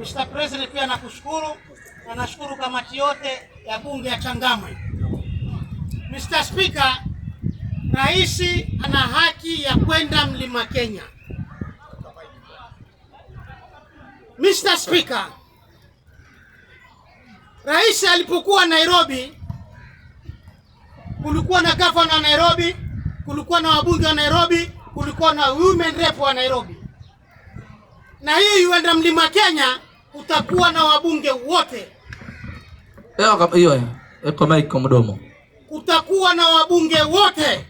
Mr. President, pia nakushukuru na nashukuru kamati yote ya bunge ya Changamwe. Mr. Speaker, Rais ana haki ya kwenda Mlima Kenya. Mr. Speaker, Rais alipokuwa Nairobi, kulikuwa na gavana wa Nairobi, kulikuwa na wabunge wa Nairobi, kulikuwa na women rep wa Nairobi. Na hii yuenda Mlima Kenya utakuwa na wabunge wote. Hiyo eko maiko mdomo. Kutakuwa na wabunge wote.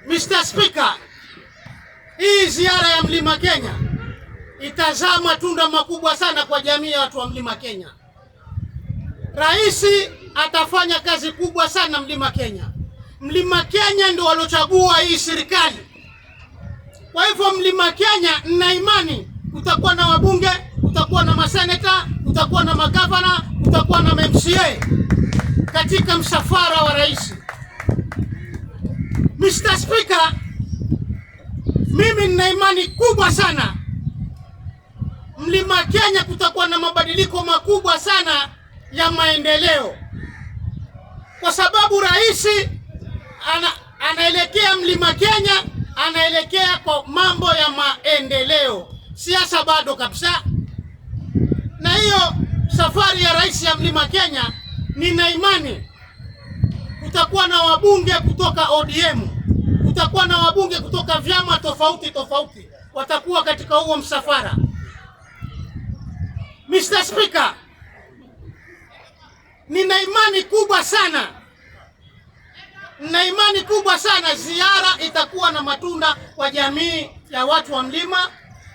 Mr. Speaker, hii ziara ya Mlima Kenya itazaa matunda makubwa sana kwa jamii ya watu wa Mlima Kenya. Rais atafanya kazi kubwa sana Mlima Kenya. Mlima Kenya ndio walochagua hii serikali. Kwa hivyo Mlima Kenya nina imani kutakuwa na wabunge, kutakuwa na maseneta, kutakuwa na magavana, kutakuwa na MCA katika msafara wa rais. Mr. Speaker, mimi nina imani kubwa sana Mlima Kenya kutakuwa na mabadiliko makubwa sana ya maendeleo, kwa sababu rais anaelekea Mlima Kenya, anaelekea kwa mambo ya maendeleo. Siasa bado kabisa. Na hiyo safari ya rais ya Mlima Kenya, nina imani kutakuwa na wabunge kutoka ODM, kutakuwa na wabunge kutoka vyama tofauti tofauti, watakuwa katika huo msafara. Mr. Speaker, nina imani kubwa sana, ziara itakuwa na matunda kwa jamii ya watu wa mlima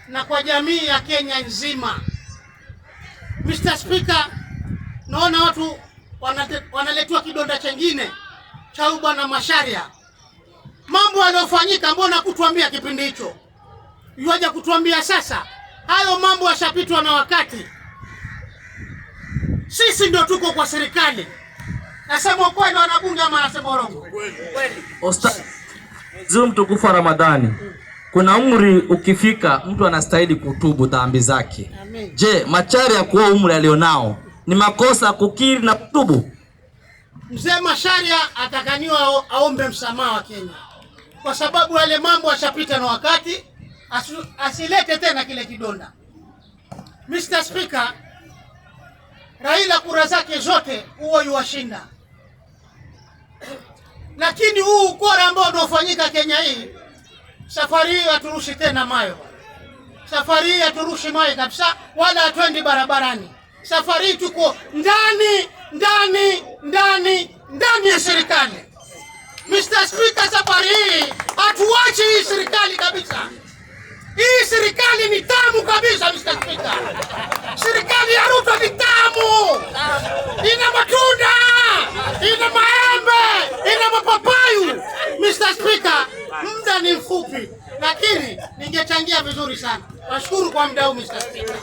na kwa jamii ya Kenya nzima. Mr. Speaker, naona watu wanaletua kidonda chengine cha Bwana Macharia. Mambo yaliyofanyika, mbona kutuambia kipindi hicho? Yuaje kutuambia sasa? Hayo mambo yashapitwa na wakati. Sisi ndio tuko kwa serikali. Nasema kweli wanabunge ama nasema urongo? Kweli. Mtukufu wa Ramadhani. Kuna umri ukifika mtu anastahili kutubu dhambi zake. Amen. Je, Macharia kwa umri alionao ni makosa kukiri na kutubu? Mzee Macharia atakaniwa aombe msamaha wa Kenya, kwa sababu yale mambo yashapita na wakati. Asilete tena kile kidonda. Mr. Speaker, Raila kura zake zote huo yuwashinda, lakini huu ukora ambao unaofanyika Kenya hii, safari hii haturushi tena mayo. Safari hii haturushi mayo kabisa, wala hatuendi barabarani. Safari hii tuko ndani ya serikali. Mr. Speaker, safari hii hatuachi hii serikali kabisa. Hii serikali ni tamu kabisa, Mr. Speaker. Serikali ya Ruto ni tamu. Ina matunda, ina maembe, ina mapapayu. Mr. Speaker, muda ni mfupi, lakini ningechangia vizuri sana. Nashukuru kwa muda huu, Mr. Speaker.